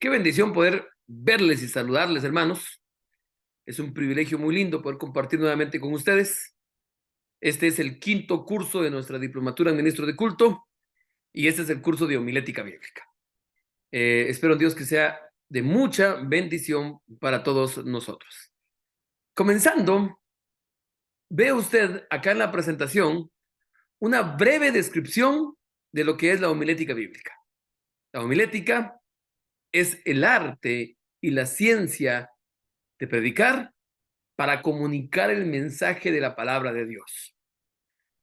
Qué bendición poder verles y saludarles, hermanos. Es un privilegio muy lindo poder compartir nuevamente con ustedes. Este es el quinto curso de nuestra diplomatura en ministro de culto y este es el curso de homilética bíblica. Espero en Dios que sea de mucha bendición para todos nosotros. Comenzando, ve usted acá en la presentación una breve descripción de lo que es la homilética bíblica. La homilética es el arte y la ciencia de predicar para comunicar el mensaje de la palabra de Dios.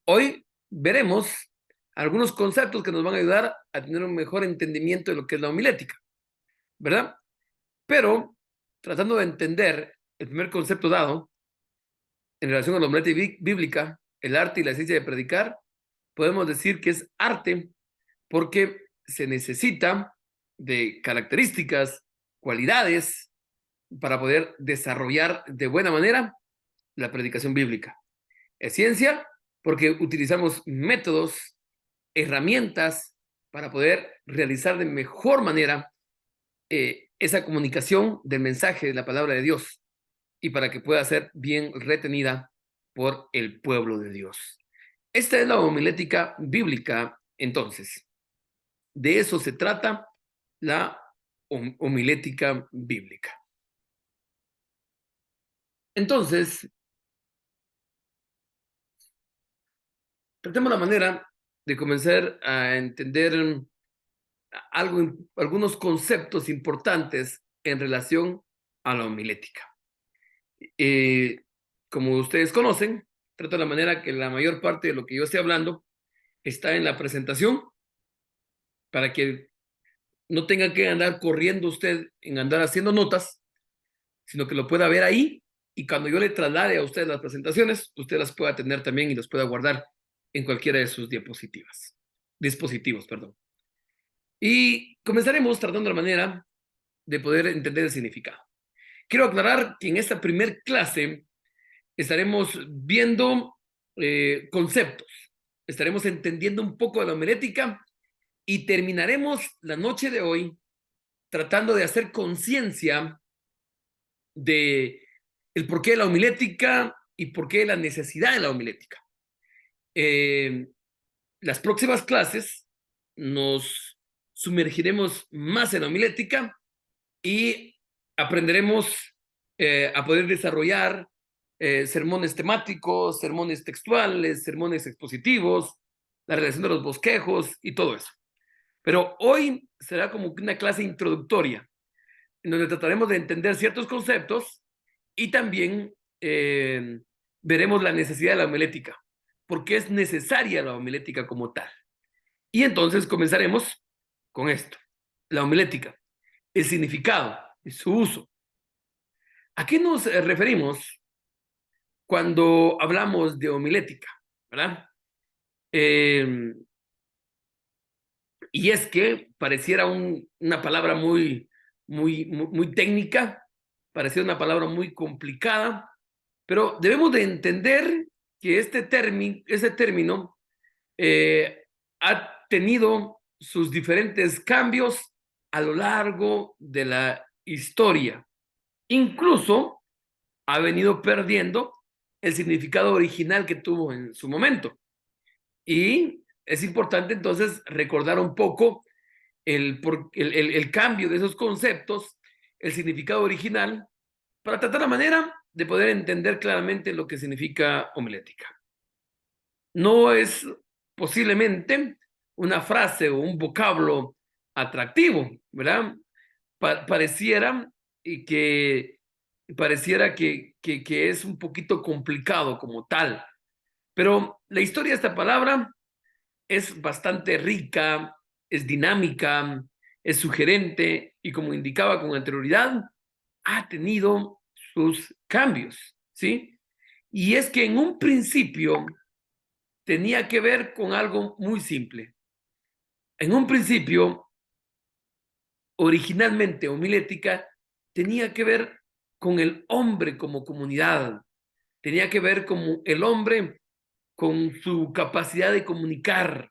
Hoy veremos algunos conceptos que nos van a ayudar a tener un mejor entendimiento de lo que es la homilética, ¿verdad? Pero tratando de entender el primer concepto dado en relación a la homilética bíblica, el arte y la ciencia de predicar, podemos decir que es arte porque se necesita de características, cualidades para poder desarrollar de buena manera la predicación bíblica. Es ciencia porque utilizamos métodos, herramientas para poder realizar de mejor manera esa comunicación del mensaje de la palabra de Dios y para que pueda ser bien retenida por el pueblo de Dios. Esta es la homilética bíblica, entonces. De eso se trata la homilética bíblica. Entonces, tratemos la manera de comenzar a entender algunos conceptos importantes en relación a la homilética. Eh, Como ustedes conocen, trato de la manera que la mayor parte de lo que yo estoy hablando está en la presentación para que no tenga que andar corriendo usted en andar haciendo notas, sino que lo pueda ver ahí y cuando yo le traslade a usted las presentaciones, usted las pueda tener también y las pueda guardar en cualquiera de sus dispositivos, perdón. Y comenzaremos tratando la manera de poder entender el significado. Quiero aclarar que en esta primer clase estaremos viendo conceptos, estaremos entendiendo un poco de la homilética y terminaremos la noche de hoy tratando de hacer conciencia de el porqué de la homilética y por qué la necesidad de la homilética. Las próximas clases nos sumergiremos más en la homilética y aprenderemos a poder desarrollar sermones temáticos, sermones textuales, sermones expositivos, la relación de los bosquejos y todo eso. Pero hoy será como una clase introductoria, en donde trataremos de entender ciertos conceptos y también veremos la necesidad de la homilética, porque es necesaria la homilética como tal. Y entonces comenzaremos con esto, la homilética, el significado y su uso. ¿A qué nos referimos cuando hablamos de homilética? ¿Verdad? Eh, y es que pareciera una palabra muy técnica, pareciera una palabra muy complicada, pero debemos de entender que ese término ha tenido sus diferentes cambios a lo largo de la historia. Incluso ha venido perdiendo el significado original que tuvo en su momento. Y es importante entonces recordar un poco el cambio de esos conceptos, el significado original, para tratar la manera de poder entender claramente lo que significa homilética. No es posiblemente una frase o un vocablo atractivo, ¿verdad? Pareciera y que que es un poquito complicado como tal, pero la historia de esta palabra es bastante rica, es dinámica, es sugerente y como indicaba con anterioridad, ha tenido sus cambios, ¿sí? Y es que en un principio tenía que ver con algo muy simple. En un principio, originalmente homilética, tenía que ver con el hombre como comunidad, tenía que ver con el hombre con su capacidad de comunicar,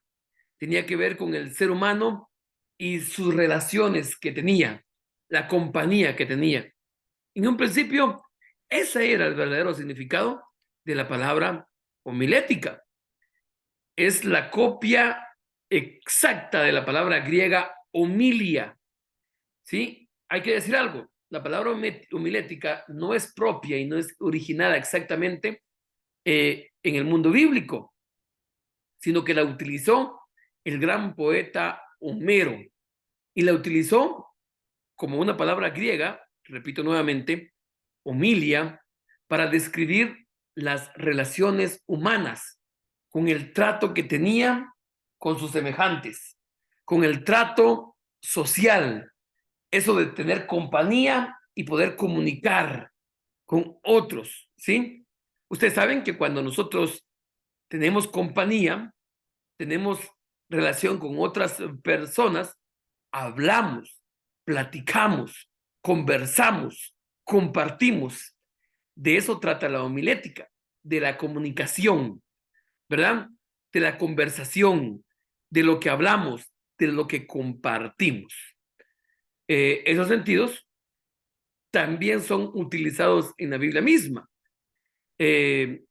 tenía que ver con el ser humano y sus relaciones que tenía. la compañía que tenía. En un principio, ese era el verdadero significado de la palabra homilética. Es la copia exacta de la palabra griega homilia, ¿sí? Hay que decir algo. La palabra homilética no es propia y no es originada exactamente en el mundo bíblico, sino que la utilizó el gran poeta Homero y la utilizó como una palabra griega, repito nuevamente, homilia, para describir las relaciones humanas, con el trato que tenía con sus semejantes, con el trato social, eso de tener compañía y poder comunicar con otros, ¿sí? Ustedes saben que cuando nosotros tenemos compañía, tenemos relación con otras personas, hablamos, platicamos, conversamos, compartimos. De eso trata la homilética, de la comunicación, ¿verdad? De la conversación, de lo que hablamos, de lo que compartimos. Esos sentidos también son utilizados en la Biblia misma. Eh,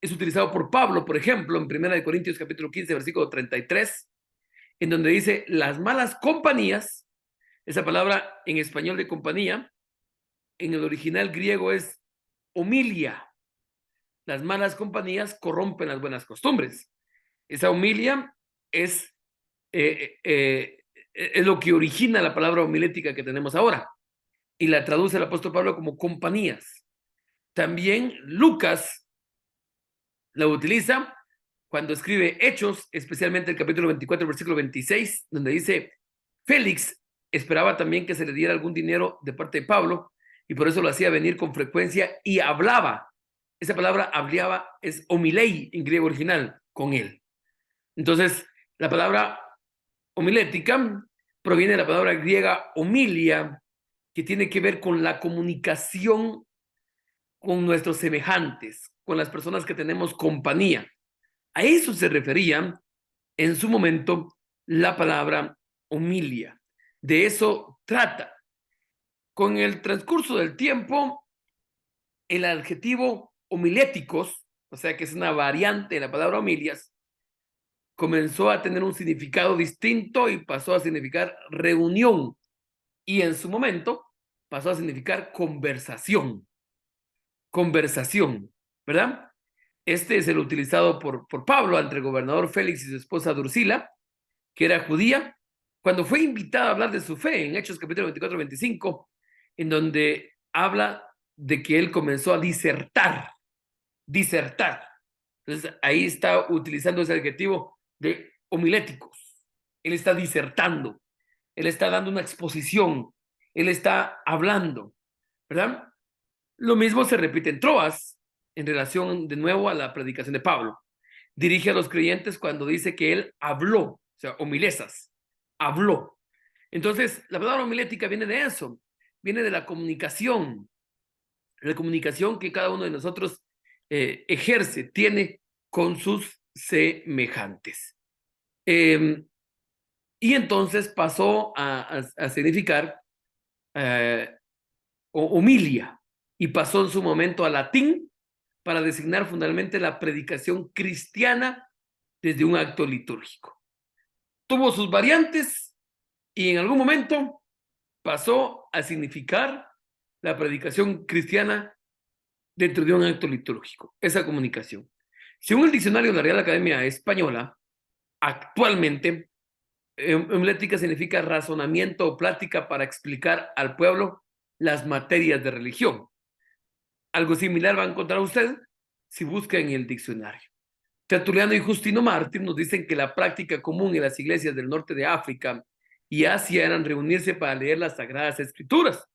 es utilizado por Pablo, por ejemplo, en 1 Corintios capítulo 15, versículo 33, en donde dice, las malas compañías, esa palabra en español de compañía, en el original griego es homilia. Las malas compañías corrompen las buenas costumbres. Esa homilia es, es lo que origina la palabra homilética que tenemos ahora y la traduce el apóstol Pablo como compañías. También Lucas la utiliza cuando escribe Hechos, especialmente el capítulo 24, versículo 26, donde dice, Félix esperaba también que se le diera algún dinero de parte de Pablo y por eso lo hacía venir con frecuencia y hablaba. Esa palabra hablaba es homilei en griego original, con él. Entonces, la palabra homilética proviene de la palabra griega homilia, que tiene que ver con la comunicación con nuestros semejantes, con las personas que tenemos compañía. A eso se refería en su momento la palabra homilia. De eso trata. Con el transcurso del tiempo, el adjetivo homiléticos, o sea que es una variante de la palabra homilias, comenzó a tener un significado distinto y pasó a significar reunión. Y en su momento pasó a significar conversación. Conversación, ¿verdad? Este es el utilizado por Pablo ante el gobernador Félix y su esposa Drusila, que era judía, cuando fue invitada a hablar de su fe en Hechos capítulo 24-25, en donde habla de que él comenzó a disertar. Entonces ahí está utilizando ese adjetivo de homiléticos. Él está disertando, él está dando una exposición, él está hablando, ¿verdad? Lo mismo se repite en Troas, en relación de nuevo a la predicación de Pablo. Dirige a los creyentes cuando dice que él habló, o sea, homilesas, habló. Entonces, la palabra homilética viene de eso, viene de la comunicación que cada uno de nosotros ejerce, tiene con sus semejantes. Y entonces pasó a significar homilia y pasó en su momento al latín para designar fundamentalmente la predicación cristiana desde un acto litúrgico. Tuvo sus variantes y en algún momento pasó a significar la predicación cristiana dentro de un acto litúrgico, esa comunicación. Según el diccionario de la Real Academia Española, actualmente, homilética significa razonamiento o plática para explicar al pueblo las materias de religión. Algo similar va a encontrar usted si busca en el diccionario. Tertuliano y Justino Mártir nos dicen que la práctica común en las iglesias del norte de África y Asia eran reunirse para leer las sagradas escrituras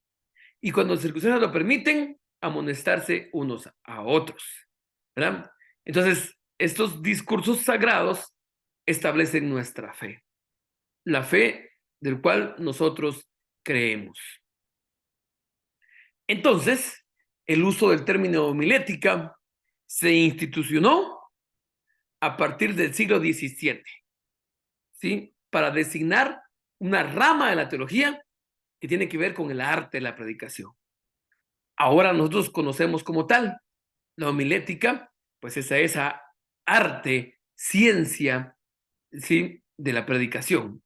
y cuando las circunstancias lo permiten, amonestarse unos a otros, ¿verdad? Entonces, estos discursos sagrados establecen nuestra fe, la fe del cual nosotros creemos. Entonces, el uso del término homilética se institucionó a partir del siglo XVII, ¿sí? Para designar una rama de la teología que tiene que ver con el arte de la predicación. Ahora nosotros conocemos como tal la homilética, pues esa arte, ciencia, ¿sí?, de la predicación.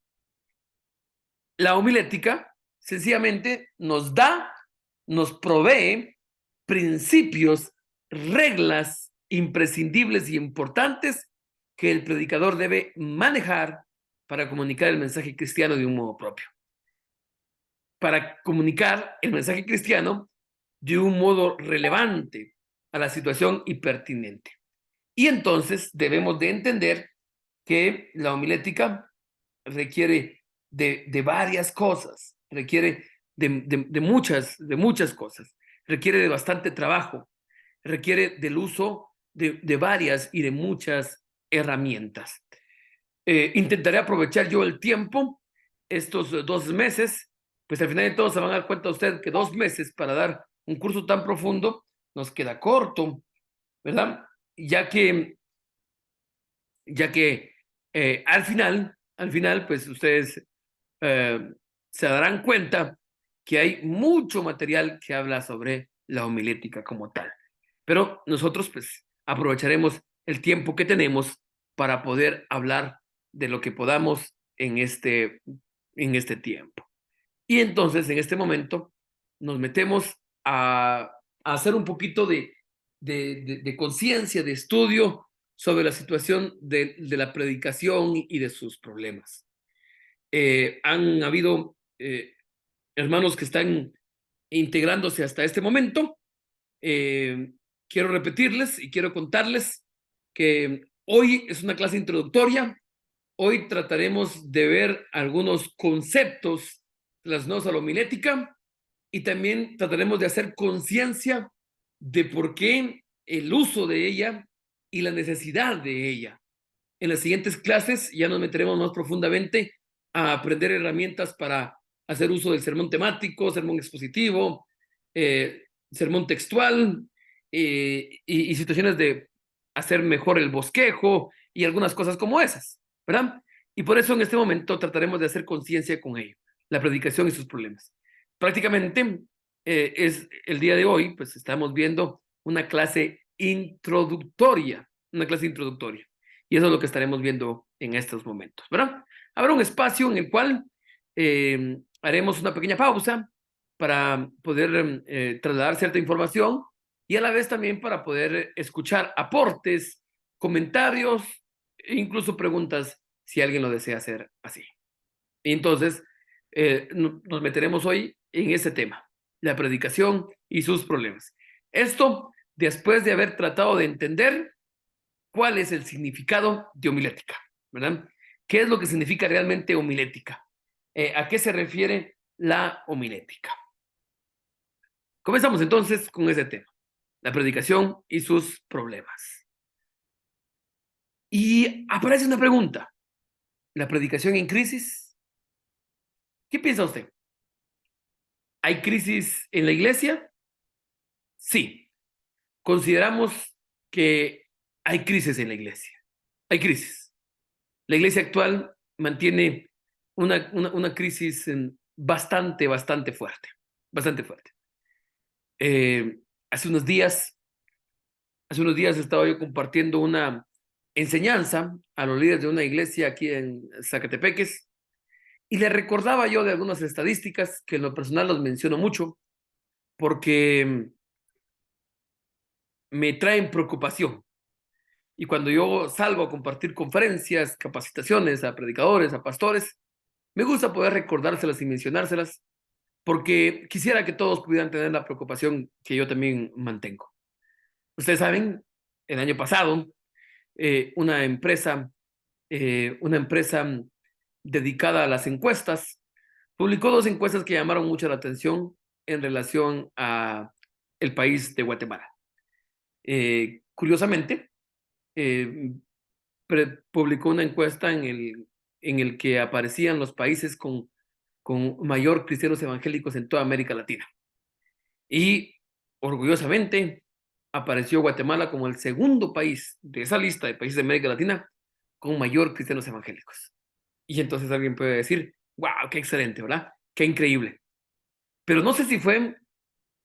La homilética sencillamente nos provee principios, reglas imprescindibles y importantes que el predicador debe manejar para comunicar el mensaje cristiano de un modo propio. Para comunicar el mensaje cristiano de un modo relevante a la situación y pertinente. Y entonces debemos de entender que la homilética requiere de varias cosas, requiere de muchas cosas, requiere de bastante trabajo, requiere del uso de varias y de muchas herramientas. Intentaré aprovechar yo el tiempo, estos 2 meses, pues al final de todo se van a dar cuenta usted que 2 meses para dar un curso tan profundo nos queda corto, ¿verdad? Ya que, ya que al final, pues ustedes eh, se darán cuenta que hay mucho material que habla sobre la homilética como tal. Pero nosotros pues aprovecharemos el tiempo que tenemos para poder hablar de lo que podamos en este tiempo. Y entonces en este momento nos metemos a hacer un poquito de conciencia, de estudio sobre la situación de la predicación y de sus problemas. Han habido hermanos que están integrándose hasta este momento. Quiero repetirles y quiero contarles que hoy es una clase introductoria. Hoy trataremos de ver algunos conceptos relacionados a la homilética y también trataremos de hacer conciencia de por qué el uso de ella y la necesidad de ella. En las siguientes clases ya nos meteremos más profundamente a aprender herramientas para hacer uso del sermón temático, sermón expositivo, sermón textual y situaciones de hacer mejor el bosquejo y algunas cosas como esas, ¿verdad? Y por eso en este momento trataremos de hacer conciencia con ello, la predicación y sus problemas. Prácticamente es el día de hoy, pues estamos viendo una clase introductoria, una clase introductoria. Y eso es lo que estaremos viendo en estos momentos, ¿verdad? Habrá un espacio en el cual haremos una pequeña pausa para poder trasladar cierta información y a la vez también para poder escuchar aportes, comentarios e incluso preguntas si alguien lo desea hacer así. Y entonces nos meteremos hoy en ese tema, la predicación y sus problemas. Esto después de haber tratado de entender cuál es el significado de homilética, ¿verdad? ¿Qué es lo que significa realmente homilética? ¿A qué se refiere la homilética? Comenzamos entonces con ese tema, la predicación y sus problemas. Y aparece una pregunta, ¿la predicación en crisis? ¿Qué piensa usted? ¿Hay crisis en la iglesia? Sí. Consideramos que hay crisis en la iglesia. Hay crisis. La iglesia actual mantiene una crisis bastante fuerte, bastante fuerte. Eh, hace unos días, estaba yo compartiendo una enseñanza a los líderes de una iglesia aquí en Zacatepeques y le recordaba yo de algunas estadísticas que en lo personal los menciono mucho porque me traen preocupación. Y cuando yo salgo a compartir conferencias, capacitaciones a predicadores, a pastores, me gusta poder recordárselas y mencionárselas porque quisiera que todos pudieran tener la preocupación que yo también mantengo. Ustedes saben, el año pasado, una empresa dedicada a las encuestas, publicó 2 encuestas que llamaron mucho la atención en relación a el país de Guatemala. Curiosamente, eh, publicó una encuesta en el que aparecían los países con mayor cristianos evangélicos en toda América Latina. Y orgullosamente apareció Guatemala como el segundo país de esa lista de países de América Latina con mayor cristianos evangélicos. Y entonces alguien puede decir, wow, qué excelente, ¿verdad? Qué increíble. Pero no sé si fue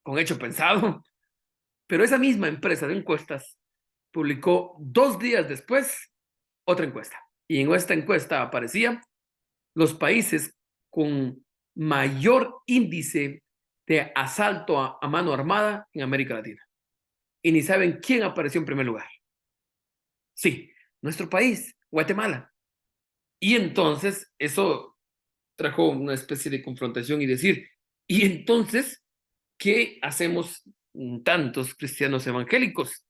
con hecho pensado, pero esa misma empresa de encuestas publicó 2 días después otra encuesta. Y en esta encuesta aparecía los países con mayor índice de asalto a mano armada en América Latina. Y ni saben quién apareció en primer lugar. Sí, nuestro país, Guatemala. Y entonces eso trajo una especie de confrontación y decir, ¿y entonces qué hacemos tantos cristianos evangélicos,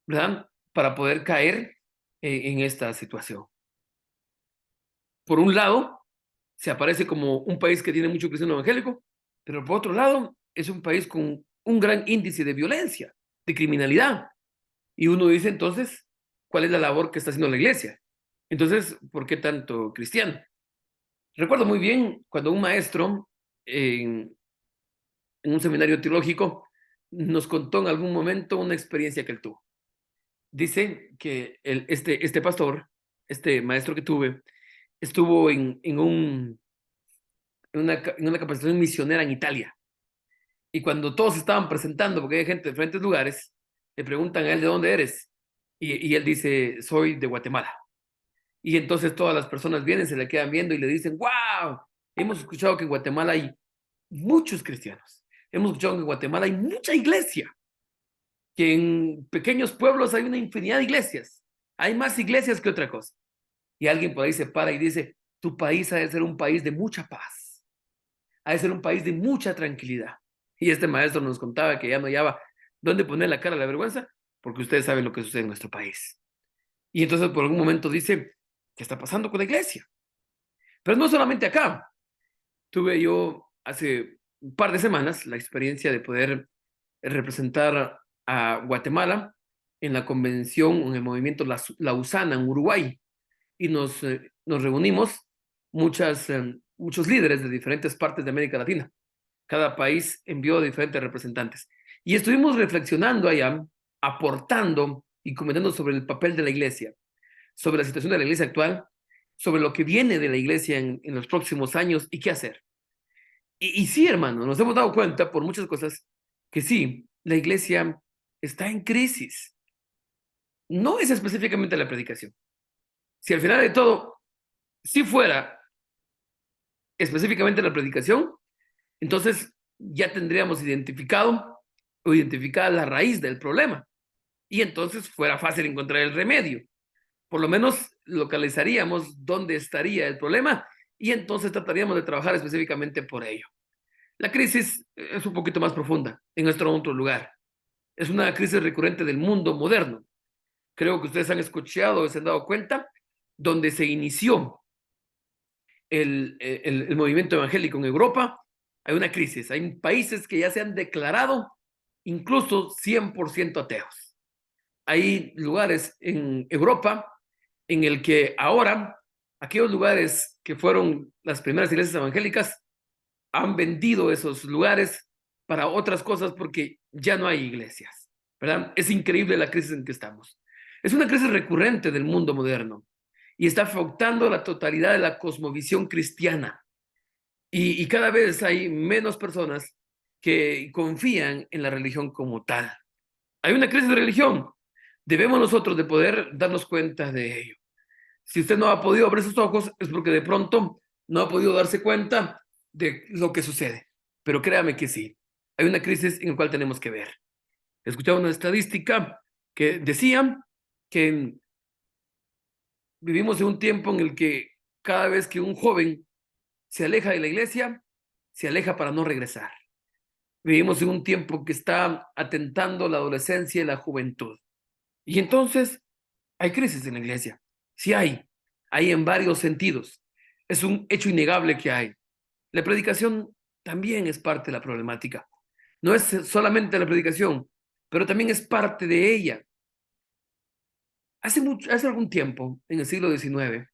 verdad? Para poder caer en esta situación. Por un lado, se aparece como un país que tiene mucho cristiano evangélico, pero por otro lado, es un país con un gran índice de violencia, de criminalidad. Y uno dice entonces, ¿cuál es la labor que está haciendo la iglesia? Entonces, ¿por qué tanto cristiano? Recuerdo muy bien cuando un maestro en un seminario teológico nos contó en algún momento una experiencia que él tuvo. Dice que este pastor, este maestro que tuve, estuvo en una capacitación misionera en Italia. Y cuando todos estaban presentando, porque hay gente de diferentes lugares, le preguntan a él de dónde eres. Y él dice, soy de Guatemala. Y entonces todas las personas vienen, se le quedan viendo y le dicen, wow, hemos escuchado que en Guatemala hay muchos cristianos. Hemos escuchado que en Guatemala hay mucha iglesia, que en pequeños pueblos hay una infinidad de iglesias. Hay más iglesias que otra cosa. Y alguien por ahí se para y dice, tu país ha de ser un país de mucha paz, ha de ser un país de mucha tranquilidad. Y este maestro nos contaba que ya no hallaba dónde poner la cara a la vergüenza, porque ustedes saben lo que sucede en nuestro país. Y entonces por algún momento dice, ¿qué está pasando con la iglesia? Pero no solamente acá. Tuve yo hace un par de semanas la experiencia de poder representar a Guatemala en la convención, en el movimiento Lausana en Uruguay. Y nos reunimos muchos líderes de diferentes partes de América Latina. Cada país envió diferentes representantes. Y estuvimos reflexionando allá, aportando y comentando sobre el papel de la iglesia, sobre la situación de la iglesia actual, sobre lo que viene de la iglesia en los próximos años y qué hacer. Y sí, hermano, nos hemos dado cuenta por muchas cosas que sí, la iglesia está en crisis. No es específicamente la predicación. Si al final de todo, si fuera específicamente la predicación, entonces ya tendríamos identificado o identificada la raíz del problema. Y entonces fuera fácil encontrar el remedio. Por lo menos localizaríamos dónde estaría el problema y entonces trataríamos de trabajar específicamente por ello. La crisis es un poquito más profunda en nuestro otro lugar. Es una crisis recurrente del mundo moderno. Creo que ustedes han escuchado y se han dado cuenta donde se inició el movimiento evangélico en Europa. Hay una crisis. Hay países que ya se han declarado incluso 100% ateos. Hay lugares en Europa en el que ahora aquellos lugares que fueron las primeras iglesias evangélicas han vendido esos lugares para otras cosas porque ya no hay iglesias, ¿verdad? Es increíble la crisis en que estamos. Es una crisis recurrente del mundo moderno y está afectando la totalidad de la cosmovisión cristiana. Y cada vez hay menos personas que confían en la religión como tal. Hay una crisis de religión. Debemos nosotros de poder darnos cuenta de ello. Si usted no ha podido abrir sus ojos, es porque de pronto no ha podido darse cuenta de lo que sucede. Pero créame que sí, hay una crisis en la cual tenemos que ver. Escuchaba una estadística que decía que vivimos en un tiempo en el que cada vez que un joven se aleja de la iglesia, se aleja para no regresar. Vivimos en un tiempo que está atentando la adolescencia y la juventud. Y entonces hay crisis en la iglesia. Sí hay en varios sentidos. Es un hecho innegable que hay. La predicación también es parte de la problemática. No es solamente la predicación, pero también es parte de ella. Hace algún tiempo, en el siglo XIX,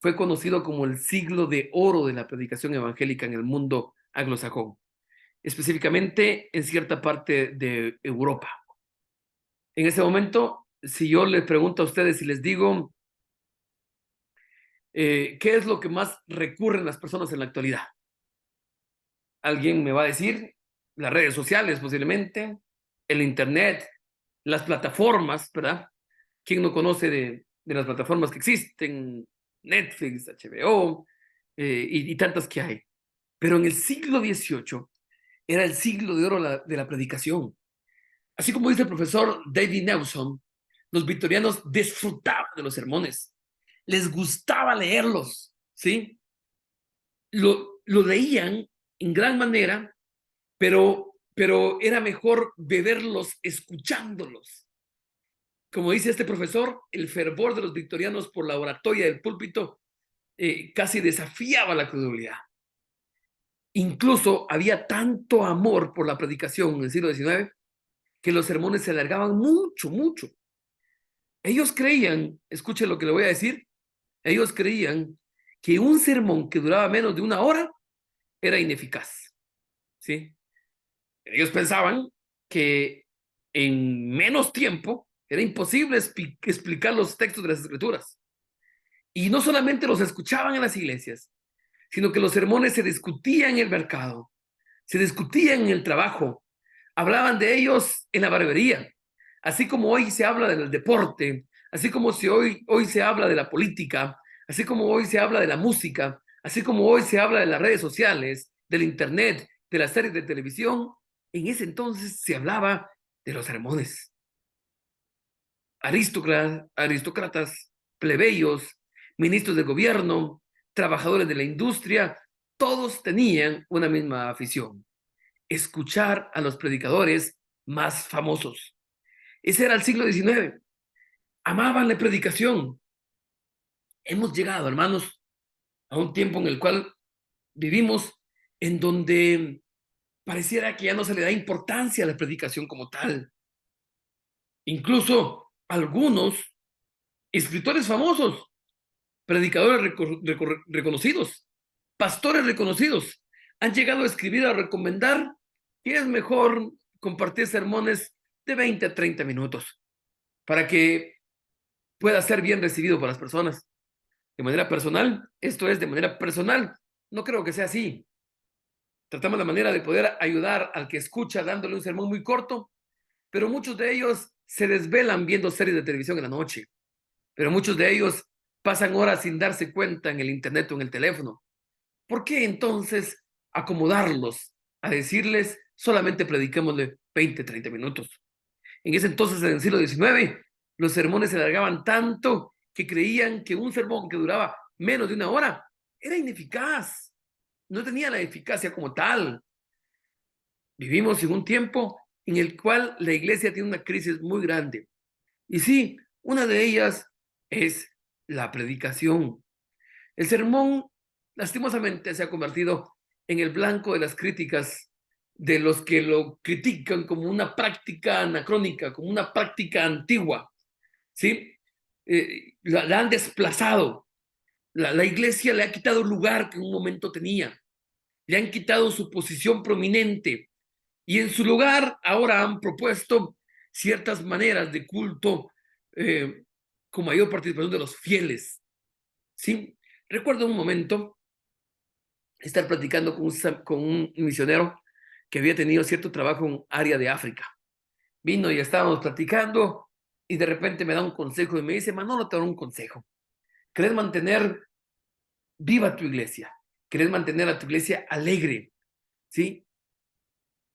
fue conocido como el siglo de oro de la predicación evangélica en el mundo anglosajón, específicamente en cierta parte de Europa. En ese momento, si yo les pregunto a ustedes y les digo, ¿qué es lo que más recurren las personas en la actualidad? Alguien me va a decir, las redes sociales posiblemente, el internet, las plataformas, ¿verdad? ¿Quién no conoce de las plataformas que existen? Netflix, HBO, y tantas que hay. Pero en el siglo XVIII era el siglo de oro de la predicación. Así como dice el profesor David Nelson, los victorianos disfrutaban de los sermones, les gustaba leerlos, ¿sí? Lo leían en gran manera, pero era mejor beberlos escuchándolos. Como dice este profesor, el fervor de los victorianos por la oratoria del púlpito casi desafiaba la credulidad. Incluso había tanto amor por la predicación en el siglo XIX que los sermones se alargaban mucho, mucho. Ellos creían, escuche lo que le voy a decir, ellos creían que un sermón que duraba menos de una hora era ineficaz, ¿sí? Ellos pensaban que en menos tiempo era imposible explicar los textos de las escrituras. Y no solamente los escuchaban en las iglesias, sino que los sermones se discutían en el mercado, se discutían en el trabajo, hablaban de ellos en la barbería, así como hoy se habla del deporte, así como si hoy se habla de la política, así como hoy se habla de la música, así como hoy se habla de las redes sociales, del internet, de las series de televisión. En ese entonces se hablaba de los sermones. Aristócratas, plebeyos, ministros de gobierno, trabajadores de la industria, todos tenían una misma afición: escuchar a los predicadores más famosos. Ese era el siglo XIX. Amaban la predicación. Hemos llegado, hermanos, a un tiempo en el cual vivimos en donde pareciera que ya no se le da importancia a la predicación como tal. Incluso algunos escritores famosos, predicadores reconocidos, pastores reconocidos, han llegado a escribir, a recomendar que es mejor compartir sermones de 20 a 30 minutos para que pueda ser bien recibido por las personas. De manera personal, esto es de manera personal, no creo que sea así. Tratamos la manera de poder ayudar al que escucha dándole un sermón muy corto, pero muchos de ellos se desvelan viendo series de televisión en la noche, pero muchos de ellos pasan horas sin darse cuenta en el internet o en el teléfono. ¿Por qué entonces acomodarlos a decirles solamente prediquémosle 20, 30 minutos? En ese entonces, en el siglo XIX, los sermones se alargaban tanto que creían que un sermón que duraba menos de una hora era ineficaz, no tenía la eficacia como tal. Vivimos en un tiempo en el cual la iglesia tiene una crisis muy grande. Y sí, una de ellas es la predicación. El sermón, lastimosamente, se ha convertido en el blanco de las críticas de los que lo critican como una práctica anacrónica, como una práctica antigua, ¿sí? La han desplazado. La iglesia le ha quitado el lugar que en un momento tenía. Le han quitado su posición prominente. Y en su lugar ahora han propuesto ciertas maneras de culto eh, con mayor participación de los fieles, ¿sí? Recuerdo un momento estar platicando con un misionero que había tenido cierto trabajo en área de África. Vino y estábamos platicando y de repente me da un consejo y me dice: Manolo, te doy un consejo. ¿Querés mantener viva tu iglesia? ¿Querés mantener a tu iglesia alegre? ¿Sí?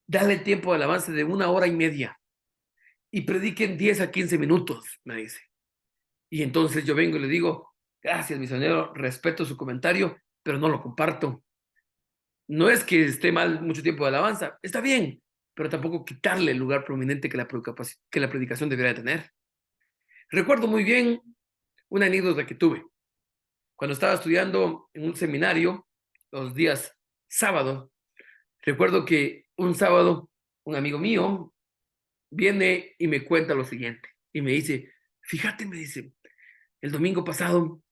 Dale tiempo de alabanza de 1 hora y media y prediquen 10 a 15 minutos, me dice. Y entonces yo vengo y le digo: gracias, misionero, respeto su comentario, pero no lo comparto. No es que esté mal mucho tiempo de alabanza, está bien, pero tampoco quitarle el lugar prominente que la predicación debería tener. Recuerdo muy bien una anécdota que tuve. Cuando estaba estudiando en un seminario, los días sábado, recuerdo que un sábado un amigo mío viene y me cuenta lo siguiente. Y me dice: fíjate, me dice, el domingo pasado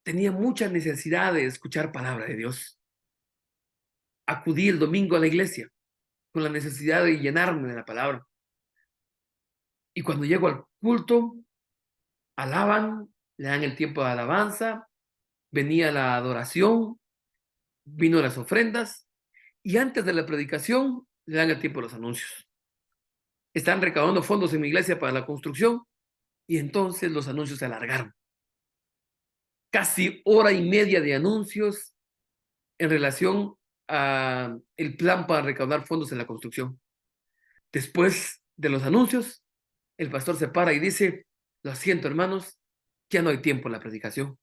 tenía mucha necesidad de escuchar palabra de Dios. Acudí el domingo a la iglesia con la necesidad de llenarme de la palabra. Y cuando llego al culto, alaban, le dan el tiempo de alabanza, venía la adoración, vino las ofrendas, y antes de la predicación le dan el tiempo a los anuncios. Están recaudando fondos en mi iglesia para la construcción y entonces los anuncios se alargaron. Casi hora y media de anuncios en relación a el plan para recaudar fondos en la construcción. Después de los anuncios, el pastor se para y dice, lo siento hermanos, ya no hay tiempo en la predicación.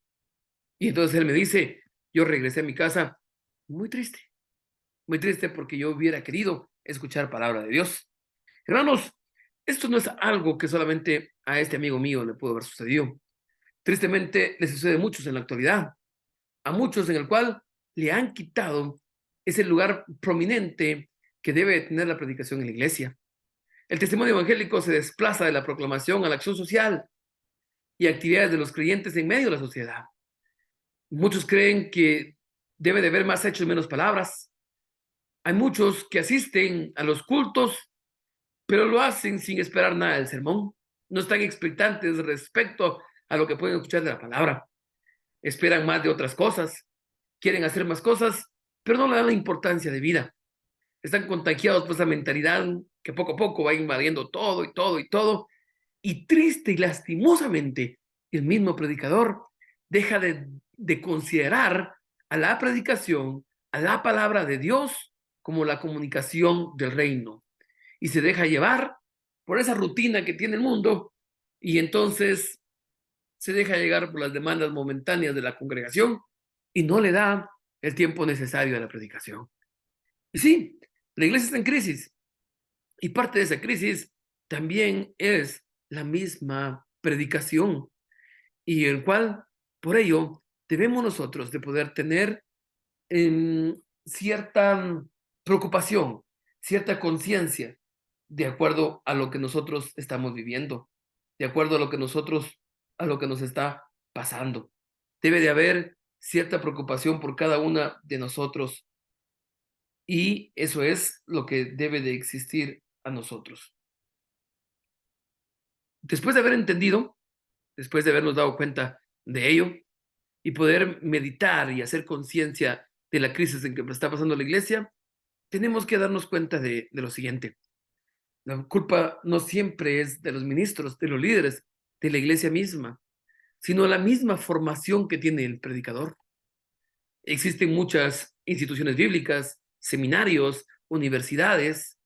Y entonces él me dice, yo regresé a mi casa muy triste porque yo hubiera querido escuchar palabra de Dios. Hermanos, esto no es algo que solamente a este amigo mío le pudo haber sucedido. Tristemente le sucede a muchos en la actualidad, a muchos en el cual le han quitado ese lugar prominente que debe tener la predicación en la iglesia. El testimonio evangélico se desplaza de la proclamación a la acción social y actividades de los creyentes en medio de la sociedad. Muchos creen que debe de haber más hechos y menos palabras. Hay muchos que asisten a los cultos, pero lo hacen sin esperar nada del sermón. No están expectantes respecto a lo que pueden escuchar de la palabra. Esperan más de otras cosas, quieren hacer más cosas, pero no le dan la importancia de vida. Están contagiados por esa mentalidad que poco a poco va invadiendo todo y todo y todo. Y triste y lastimosamente, el mismo predicador deja de considerar a la predicación, a la palabra de Dios, como la comunicación del reino. Y se deja llevar por esa rutina que tiene el mundo y entonces se deja llegar por las demandas momentáneas de la congregación y no le da el tiempo necesario a la predicación. Y sí, la iglesia está en crisis y parte de esa crisis también es la misma predicación y el cual, por ello, debemos nosotros de poder tener cierta preocupación, cierta conciencia, de acuerdo a lo que nosotros estamos viviendo, de acuerdo a lo que nos está pasando. Debe de haber cierta preocupación por cada una de nosotros y eso es lo que debe de existir a nosotros. Después de haber entendido, después de habernos dado cuenta de ello y poder meditar y hacer conciencia de la crisis en que está pasando la iglesia, tenemos que darnos cuenta de lo siguiente. La culpa no siempre es de los ministros, de los líderes, de la iglesia misma, sino la misma formación que tiene el predicador. Existen muchas instituciones bíblicas, seminarios, universidades,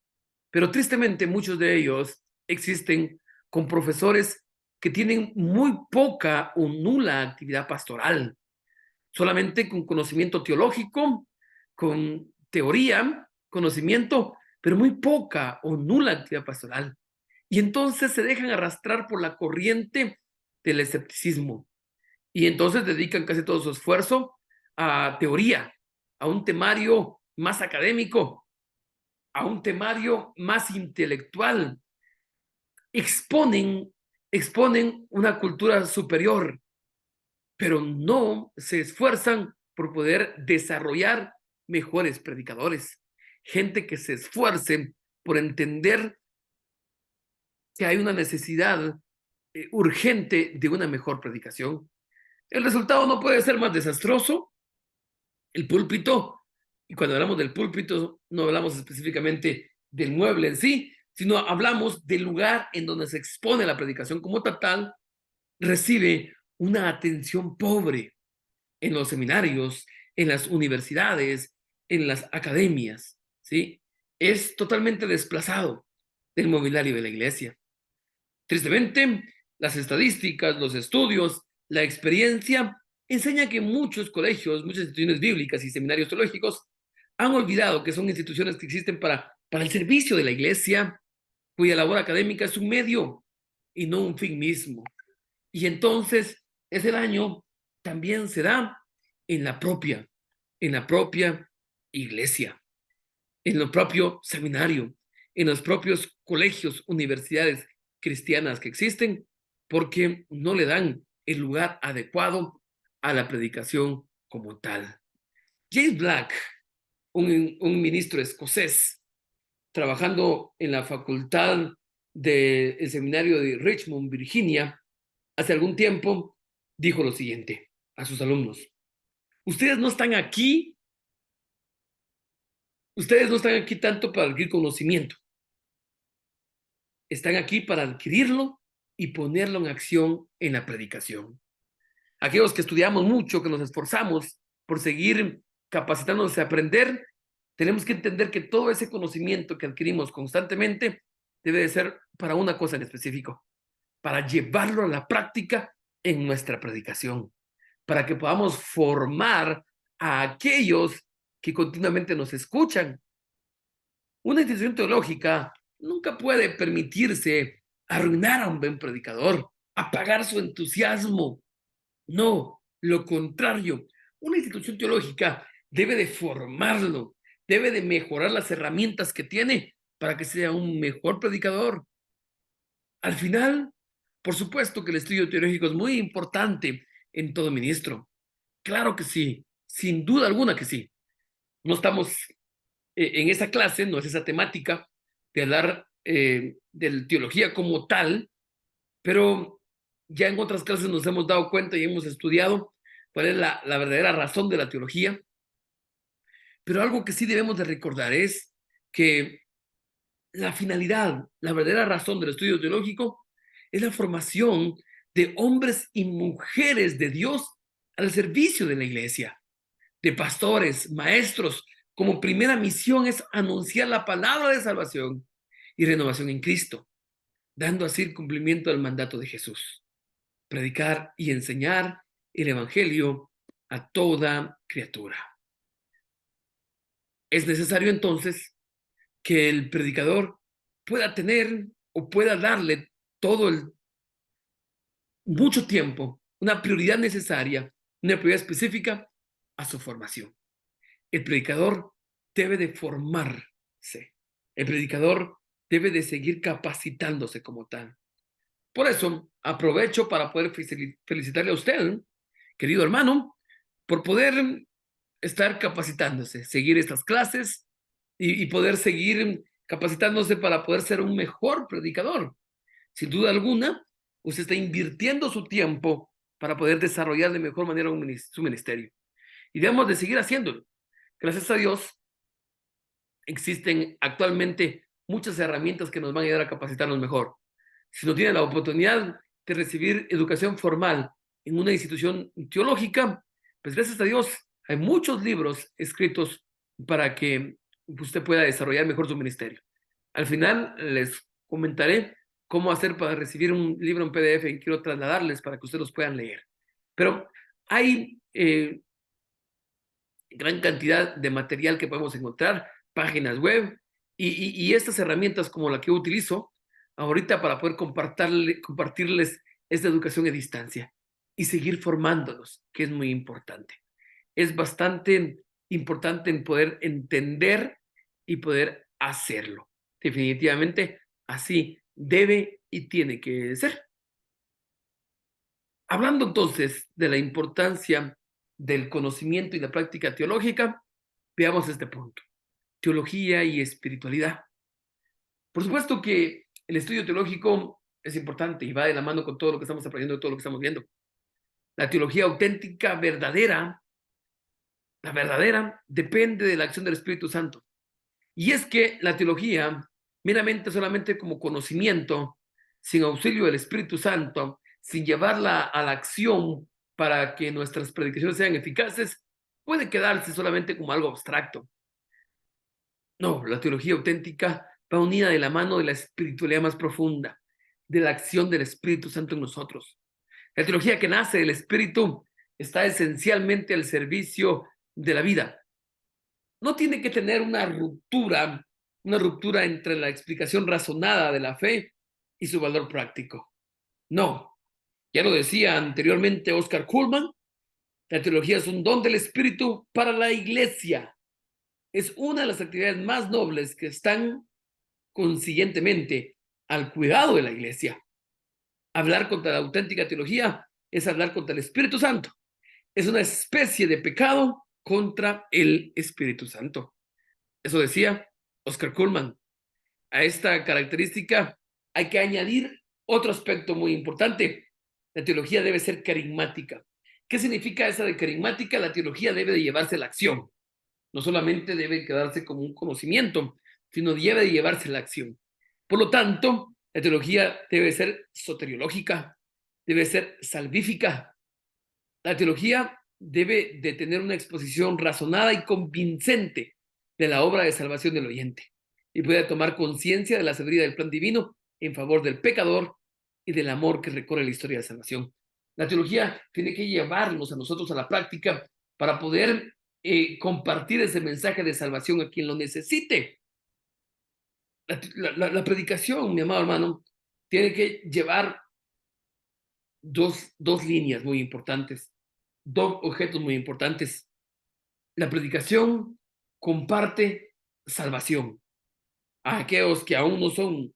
pero tristemente muchos de ellos existen con profesores que tienen muy poca o nula actividad pastoral, solamente con conocimiento teológico, con teoría, conocimiento, pero muy poca o nula actividad pastoral. Y entonces se dejan arrastrar por la corriente del escepticismo. Y entonces dedican casi todo su esfuerzo a teoría, a un temario más académico, a un temario más intelectual. Exponen, exponen una cultura superior, pero no se esfuerzan por poder desarrollar mejores predicadores, gente que se esfuercen por entender que hay una necesidad urgente de una mejor predicación. El resultado no puede ser más desastroso. El púlpito, y cuando hablamos del púlpito, no hablamos específicamente del mueble en sí, sino hablamos del lugar en donde se expone la predicación como tal, recibe una atención pobre en los seminarios, en las universidades, en las academias, ¿sí? Es totalmente desplazado del mobiliario de la iglesia. Tristemente, las estadísticas, los estudios, la experiencia enseña que muchos colegios, muchas instituciones bíblicas y seminarios teológicos han olvidado que son instituciones que existen para el servicio de la iglesia, cuya labor académica es un medio y no un fin mismo. Y entonces ese daño también se da en en la propia iglesia, en el propio seminario, en los propios colegios, universidades cristianas que existen, porque no le dan el lugar adecuado a la predicación como tal. James Black, un ministro escocés, trabajando en la facultad del seminario de Richmond, Virginia, hace algún tiempo, dijo lo siguiente a sus alumnos: ustedes no están aquí, Ustedes no están aquí tanto para adquirir conocimiento, están aquí para adquirirlo y ponerlo en acción en la predicación. Aquellos que estudiamos mucho, que nos esforzamos por seguir capacitándonos a aprender, tenemos que entender que todo ese conocimiento que adquirimos constantemente debe de ser para una cosa en específico, para llevarlo a la práctica en nuestra predicación, para que podamos formar a aquellos que continuamente nos escuchan. Una institución teológica nunca puede permitirse arruinar a un buen predicador, apagar su entusiasmo. No, lo contrario. Una institución teológica debe de formarlo, debe de mejorar las herramientas que tiene para que sea un mejor predicador. Al final, por supuesto que el estudio teológico es muy importante en todo ministro. Claro que sí, sin duda alguna que sí. No estamos en esa clase, no es esa temática de hablar de teología como tal, pero ya en otras clases nos hemos dado cuenta y hemos estudiado cuál es la verdadera razón de la teología. Pero algo que sí debemos de recordar es que la finalidad, la verdadera razón del estudio teológico es la formación de hombres y mujeres de Dios al servicio de la iglesia, de pastores, maestros, como primera misión es anunciar la palabra de salvación y renovación en Cristo, dando así el cumplimiento del mandato de Jesús, predicar y enseñar el evangelio a toda criatura. Es necesario entonces que el predicador pueda tener o pueda darle todo el mucho tiempo, una prioridad necesaria, una prioridad específica a su formación. El predicador debe de formarse. El predicador debe de seguir capacitándose como tal. Por eso, aprovecho para poder felicitarle a usted, querido hermano, por poder estar capacitándose, seguir estas clases y poder seguir capacitándose para poder ser un mejor predicador. Sin duda alguna, usted está invirtiendo su tiempo para poder desarrollar de mejor manera su ministerio. Y debemos de seguir haciéndolo. Gracias a Dios, existen actualmente muchas herramientas que nos van a ayudar a capacitarnos mejor. Si no tiene la oportunidad de recibir educación formal en una institución teológica, pues gracias a Dios hay muchos libros escritos para que usted pueda desarrollar mejor su ministerio. Al final les comentaré cómo hacer para recibir un libro en PDF que quiero trasladarles para que ustedes los puedan leer. Pero hay gran cantidad de material que podemos encontrar, páginas web y estas herramientas como la que yo utilizo ahorita para poder compartirles esta educación a distancia y seguir formándonos, que es muy importante. Es bastante importante en poder entender y poder hacerlo. Definitivamente así debe y tiene que ser. Hablando entonces de la importancia del conocimiento y la práctica teológica, veamos este punto: teología y espiritualidad. Por supuesto que el estudio teológico es importante y va de la mano con todo lo que estamos aprendiendo, todo lo que estamos viendo. La teología auténtica, verdadera, la verdadera, depende de la acción del Espíritu Santo. Y es que la teología, meramente solamente como conocimiento, sin auxilio del Espíritu Santo, sin llevarla a la acción para que nuestras predicaciones sean eficaces, puede quedarse solamente como algo abstracto. No, la teología auténtica va unida de la mano de la espiritualidad más profunda, de la acción del Espíritu Santo en nosotros. La teología que nace del Espíritu está esencialmente al servicio de la vida. No tiene que tener una ruptura entre la explicación razonada de la fe y su valor práctico. No, ya lo decía anteriormente Oscar Cullmann, la teología es un don del Espíritu para la iglesia. Es una de las actividades más nobles que están consiguientemente al cuidado de la iglesia. Hablar contra la auténtica teología es hablar contra el Espíritu Santo. Es una especie de pecado contra el Espíritu Santo. Eso decía Oscar Cullmann. A esta característica hay que añadir otro aspecto muy importante. La teología debe ser carismática. ¿Qué significa esa de carismática? La teología debe de llevarse a la acción. No solamente debe quedarse como un conocimiento, sino debe de llevarse a la acción. Por lo tanto, la teología debe ser soteriológica, debe ser salvífica. La teología debe de tener una exposición razonada y convincente de la obra de salvación del oyente y puede tomar conciencia de la severidad del plan divino en favor del pecador y del amor que recorre la historia de salvación. La teología tiene que llevarnos a nosotros a la práctica para poder compartir ese mensaje de salvación a quien lo necesite. La predicación, mi amado hermano, tiene que llevar dos líneas muy importantes, dos objetos muy importantes. La predicación comparte salvación a aquellos que aún no son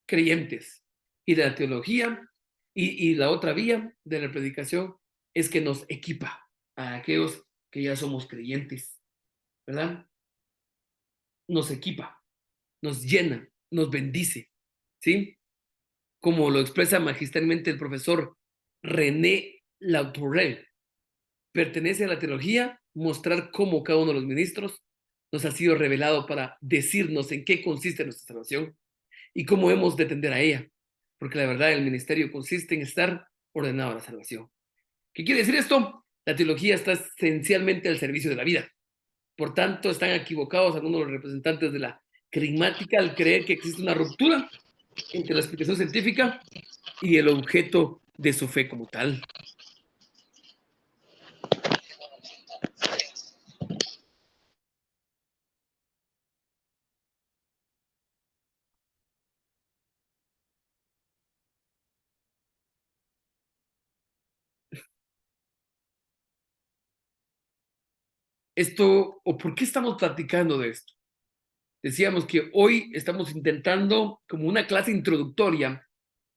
creyentes. Y de la teología y la otra vía de la predicación es que nos equipa a aquellos que ya somos creyentes, ¿verdad? Nos equipa, nos llena, nos bendice, ¿sí? Como lo expresa magistralmente el profesor René Latourelle. Pertenece a la teología mostrar cómo cada uno de los ministros nos ha sido revelado para decirnos en qué consiste nuestra salvación y cómo hemos de tender a ella. Porque la verdad, el ministerio consiste en estar ordenado a la salvación. ¿Qué quiere decir esto? La teología está esencialmente al servicio de la vida. Por tanto, están equivocados algunos de los representantes de la carismática al creer que existe una ruptura entre la explicación científica y el objeto de su fe como tal. Esto, o por qué estamos platicando de esto. Decíamos que hoy estamos intentando, como una clase introductoria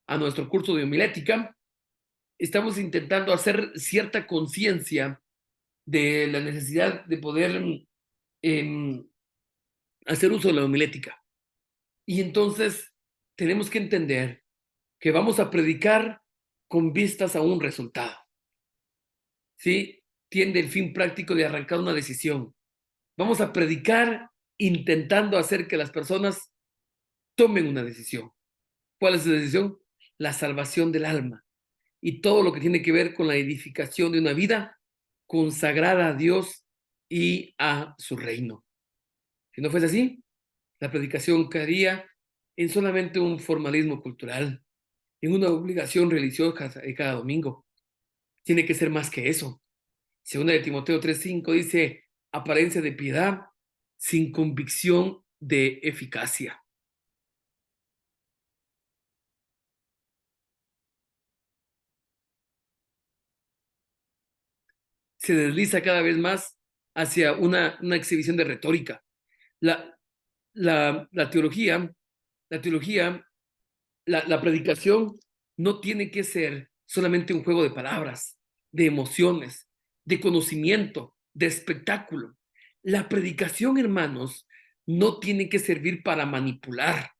a nuestro curso de homilética, estamos intentando hacer cierta conciencia de la necesidad de poder hacer uso de la homilética. Y entonces tenemos que entender que vamos a predicar con vistas a un resultado. ¿Sí? Tiende el fin práctico de arrancar una decisión. Vamos a predicar intentando hacer que las personas tomen una decisión. ¿Cuál es esa decisión? La salvación del alma y todo lo que tiene que ver con la edificación de una vida consagrada a Dios y a su reino. Si no fuese así, la predicación caería en solamente un formalismo cultural, en una obligación religiosa de cada domingo. Tiene que ser más que eso. Segunda de Timoteo 3:5 dice, apariencia de piedad sin convicción de eficacia. Se desliza cada vez más hacia una exhibición de retórica. La, la teología, la teología, la predicación no tiene que ser solamente un juego de palabras, de emociones, de conocimiento, de espectáculo. La predicación, hermanos, no tiene que servir para manipular,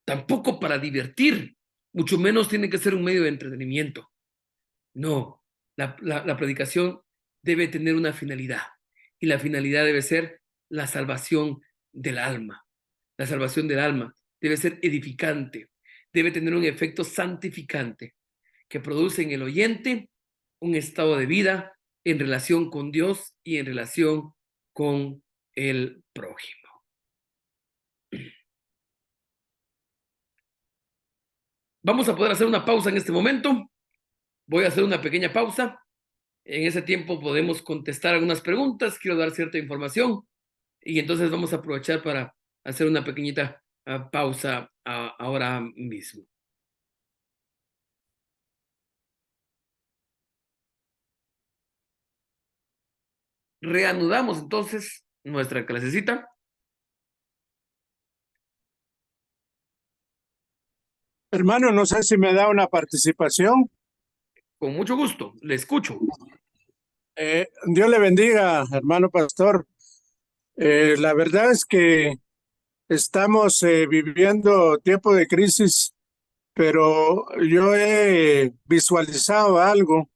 tampoco para divertir, mucho menos tiene que ser un medio de entretenimiento. No, la predicación debe tener una finalidad y la finalidad debe ser la salvación del alma. La salvación del alma debe ser edificante, debe tener un efecto santificante que produce en el oyente un estado de vida en relación con Dios y en relación con el prójimo. Vamos a poder hacer una pausa en este momento. Voy a hacer una pequeña pausa. En ese tiempo podemos contestar algunas preguntas. Quiero dar cierta información y entonces vamos a aprovechar para hacer una pequeñita pausa ahora mismo. Reanudamos entonces nuestra clasecita. Hermano, no sé si me da una participación. Con mucho gusto, le escucho. Dios le bendiga, hermano pastor. La verdad es que estamos viviendo tiempo de crisis, pero yo he visualizado algo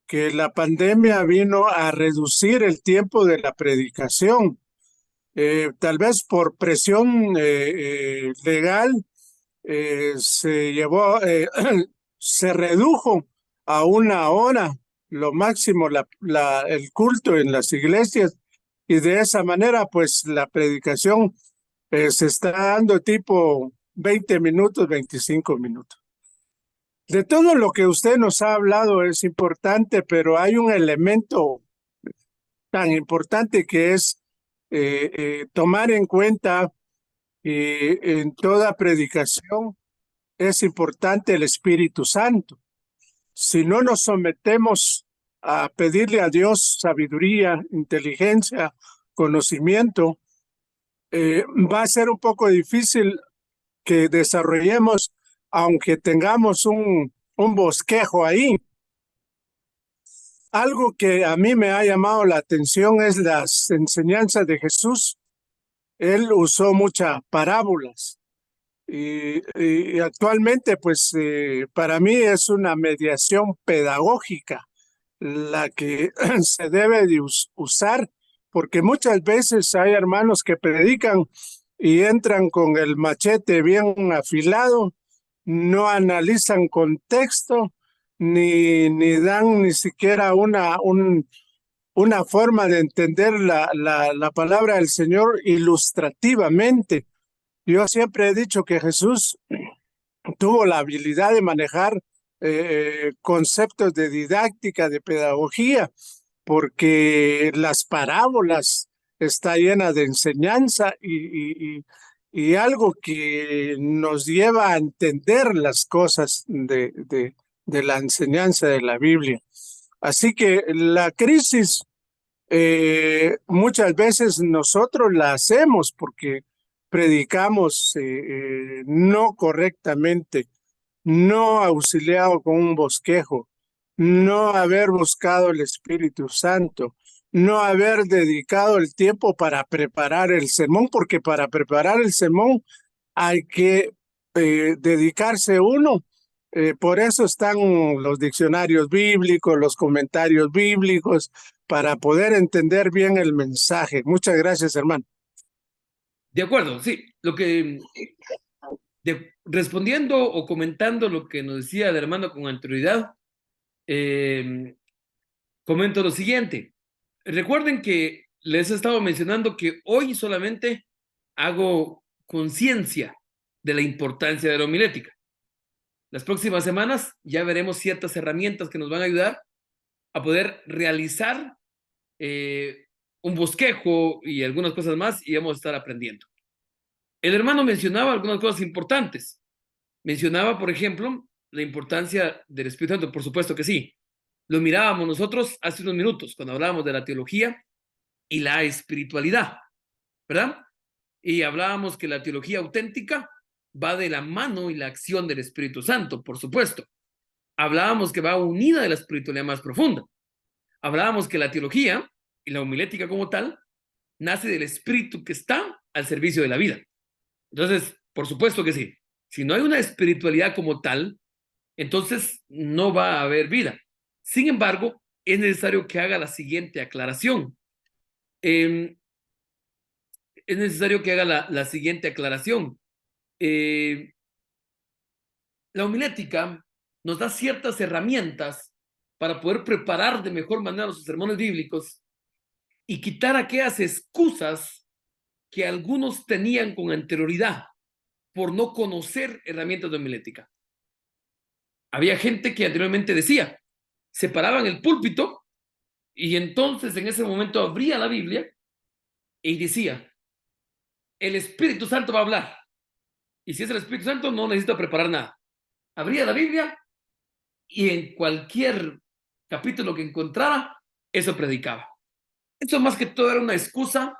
que la pandemia vino a reducir el tiempo de la predicación. Tal vez por presión legal se llevó, se redujo a 1 hora lo máximo el culto en las iglesias, y de esa manera pues la predicación se está dando tipo 20 minutos, 25 minutos. De todo lo que usted nos ha hablado es importante, pero hay un elemento tan importante que es tomar en cuenta en toda predicación es importante el Espíritu Santo. Si no nos sometemos a pedirle a Dios sabiduría, inteligencia, conocimiento, va a ser un poco difícil que desarrollemos, aunque tengamos un bosquejo ahí. Algo que a mí me ha llamado la atención es las enseñanzas de Jesús. Él usó muchas parábolas y actualmente pues para mí es una mediación pedagógica la que se debe de usar, porque muchas veces hay hermanos que predican y entran con el machete bien afilado, no analizan contexto, ni dan ni siquiera una forma de entender la palabra del Señor ilustrativamente. Yo siempre he dicho que Jesús tuvo la habilidad de manejar conceptos de didáctica, de pedagogía, porque las parábolas está llena de enseñanza y algo que nos lleva a entender las cosas de la enseñanza de la Biblia. Así que la crisis muchas veces nosotros la hacemos porque predicamos no correctamente, no auxiliado con un bosquejo, no haber buscado el Espíritu Santo, no haber dedicado el tiempo para preparar el sermón, porque para preparar el sermón hay que dedicarse uno. Por eso están los diccionarios bíblicos, los comentarios bíblicos, para poder entender bien el mensaje. Muchas gracias, hermano. De acuerdo, sí. Respondiendo o comentando lo que nos decía el hermano con anterioridad, comento lo siguiente. Recuerden que les he estado mencionando que hoy solamente hago conciencia de la importancia de la homilética. Las próximas semanas ya veremos ciertas herramientas que nos van a ayudar a poder realizar un bosquejo y algunas cosas más, y vamos a estar aprendiendo. El hermano mencionaba algunas cosas importantes. Mencionaba, por ejemplo, la importancia del Espíritu Santo. Por supuesto que sí. Lo mirábamos nosotros hace unos minutos cuando hablábamos de la teología y la espiritualidad, ¿verdad? Y hablábamos que la teología auténtica va de la mano y la acción del Espíritu Santo, por supuesto. Hablábamos que va unida de la espiritualidad más profunda. Hablábamos que la teología y la homilética como tal nace del espíritu que está al servicio de la vida. Entonces, por supuesto que sí. Si no hay una espiritualidad como tal, entonces no va a haber vida. Sin embargo, es necesario que haga la siguiente aclaración. Es necesario que haga la siguiente aclaración. La homilética nos da ciertas herramientas para poder preparar de mejor manera los sermones bíblicos y quitar aquellas excusas que algunos tenían con anterioridad por no conocer herramientas de homilética. Había gente que anteriormente decía, separaban el púlpito y entonces en ese momento abría la Biblia y decía, el Espíritu Santo va a hablar. Y si es el Espíritu Santo, no necesito preparar nada. Abría la Biblia y en cualquier capítulo que encontrara, eso predicaba. Eso más que todo era una excusa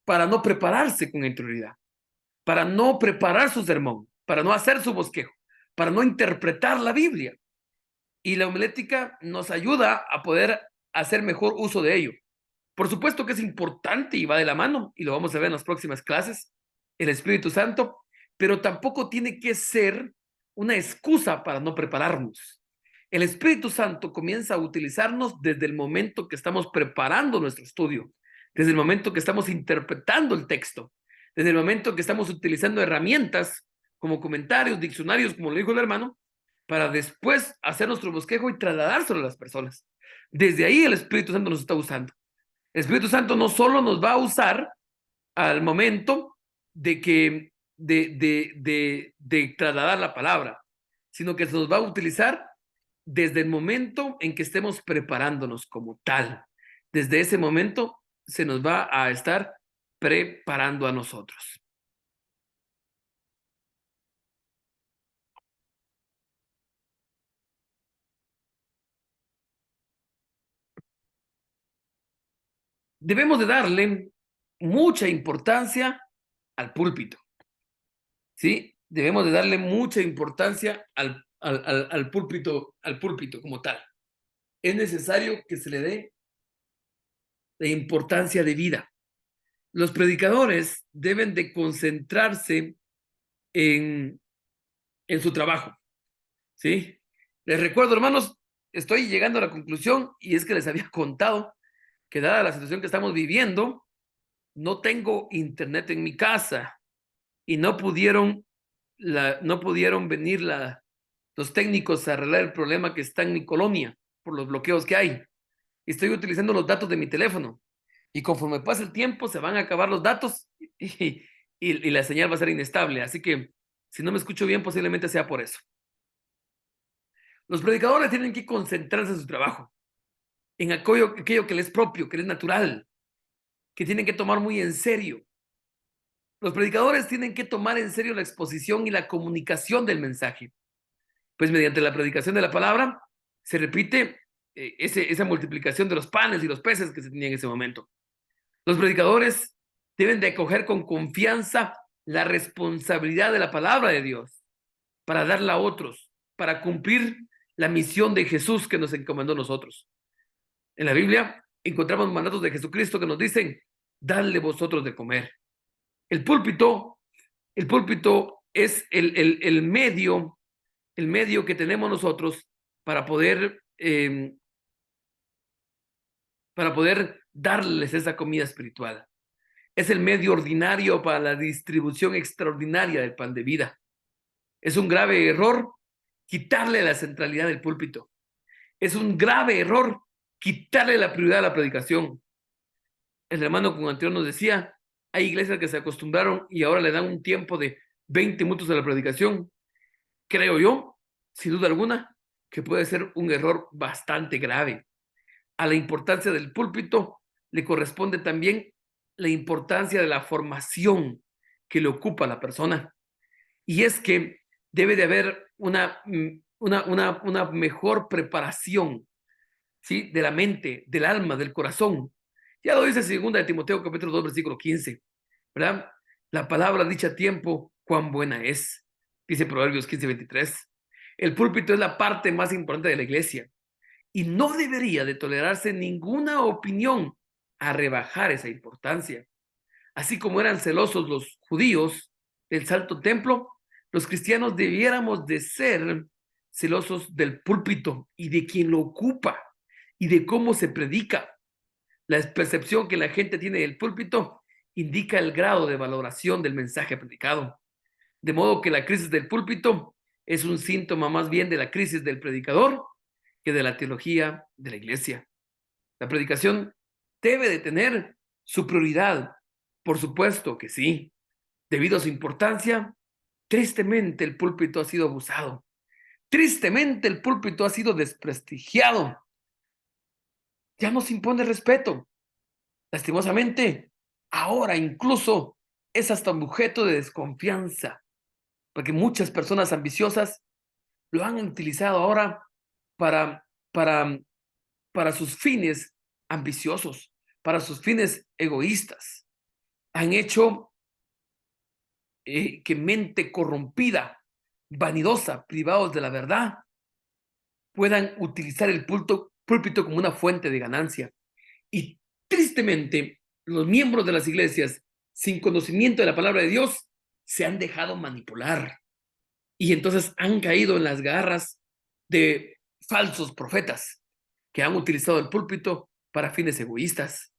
para no prepararse con anterioridad, para no preparar su sermón, para no hacer su bosquejo, para no interpretar la Biblia. Y la homilética nos ayuda a poder hacer mejor uso de ello. Por supuesto que es importante y va de la mano, y lo vamos a ver en las próximas clases, el Espíritu Santo, pero tampoco tiene que ser una excusa para no prepararnos. El Espíritu Santo comienza a utilizarnos desde el momento que estamos preparando nuestro estudio, desde el momento que estamos interpretando el texto, desde el momento que estamos utilizando herramientas como comentarios, diccionarios, como lo dijo el hermano, para después hacer nuestro bosquejo y trasladárselo a las personas. Desde ahí el Espíritu Santo nos está usando. El Espíritu Santo no solo nos va a usar al momento de trasladar la palabra, sino que se nos va a utilizar desde el momento en que estemos preparándonos como tal. Desde ese momento se nos va a estar preparando a nosotros. Debemos de darle mucha importancia al púlpito, ¿sí? Debemos de darle mucha importancia al púlpito como tal. Es necesario que se le dé la importancia de vida. Los predicadores deben de concentrarse en su trabajo, ¿sí? Les recuerdo, hermanos, estoy llegando a la conclusión y es que les había contado que dada la situación que estamos viviendo, no tengo internet en mi casa y no pudieron venir los técnicos a arreglar el problema que está en mi colonia por los bloqueos que hay. Estoy utilizando los datos de mi teléfono y conforme pase el tiempo se van a acabar los datos y la señal va a ser inestable. Así que si no me escucho bien, posiblemente sea por eso. Los predicadores tienen que concentrarse en su trabajo, en aquello que les es propio, que les es natural, que tienen que tomar muy en serio. Los predicadores tienen que tomar en serio la exposición y la comunicación del mensaje. Pues mediante la predicación de la palabra se repite esa multiplicación de los panes y los peces que se tenían en ese momento. Los predicadores deben de acoger con confianza la responsabilidad de la palabra de Dios para darla a otros, para cumplir la misión de Jesús que nos encomendó a nosotros. En la Biblia encontramos mandatos de Jesucristo que nos dicen, dadle vosotros de comer. El púlpito es el medio que tenemos nosotros para poder darles esa comida espiritual. Es el medio ordinario para la distribución extraordinaria del pan de vida. Es un grave error quitarle la centralidad del púlpito. Es un grave error quitarle la prioridad a la predicación. El hermano con anterior nos decía, hay iglesias que se acostumbraron y ahora le dan un tiempo de 20 minutos a la predicación. Creo yo, sin duda alguna, que puede ser un error bastante grave. A la importancia del púlpito le corresponde también la importancia de la formación que le ocupa a la persona. Y es que debe de haber una mejor preparación, ¿sí? De la mente, del alma, del corazón. Ya lo dice 2 de Timoteo capítulo 2, versículo 15, ¿verdad? La palabra dicha a tiempo, cuán buena es, dice Proverbios 15, 23. El púlpito es la parte más importante de la iglesia y no debería de tolerarse ninguna opinión a rebajar esa importancia. Así como eran celosos los judíos del Santo Templo, los cristianos debiéramos de ser celosos del púlpito y de quien lo ocupa y de cómo se predica. La percepción que la gente tiene del púlpito indica el grado de valoración del mensaje predicado. De modo que la crisis del púlpito es un síntoma más bien de la crisis del predicador que de la teología de la iglesia. La predicación debe de tener su prioridad, por supuesto que sí. Debido a su importancia, tristemente el púlpito ha sido abusado. Tristemente el púlpito ha sido desprestigiado. Ya no se impone respeto. Lastimosamente, ahora incluso es hasta un objeto de desconfianza, porque muchas personas ambiciosas lo han utilizado ahora para, para, para sus fines ambiciosos, para sus fines egoístas. Han hecho que mente corrompida, vanidosa, privados de la verdad, puedan utilizar el púlpito como una fuente de ganancia. Y tristemente, los miembros de las iglesias, sin conocimiento de la palabra de Dios, se han dejado manipular. Y entonces han caído en las garras de falsos profetas que han utilizado el púlpito para fines egoístas.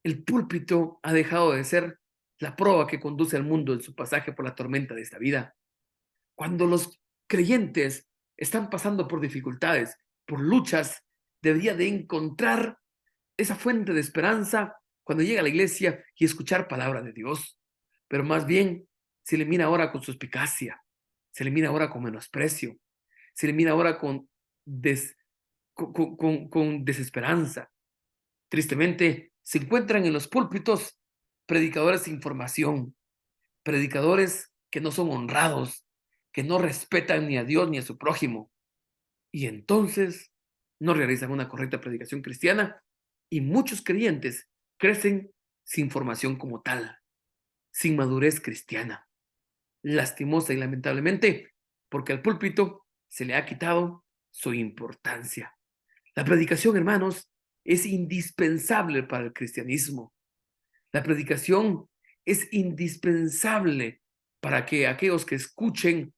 El púlpito ha dejado de ser la proa que conduce al mundo en su pasaje por la tormenta de esta vida. Cuando los creyentes están pasando por dificultades, por luchas, debería de encontrar esa fuente de esperanza cuando llega a la iglesia y escuchar palabra de Dios. Pero más bien se le mira ahora con suspicacia, se le mira ahora con menosprecio, se le mira ahora con desesperanza. Tristemente, se encuentran en los púlpitos predicadores sin formación, predicadores que no son honrados, que no respetan ni a Dios ni a su prójimo. Y entonces no realizan una correcta predicación cristiana y muchos creyentes crecen sin formación como tal, sin madurez cristiana. Lastimosa y lamentablemente, porque al púlpito se le ha quitado su importancia. La predicación, hermanos, es indispensable para el cristianismo. La predicación es indispensable para que aquellos que escuchen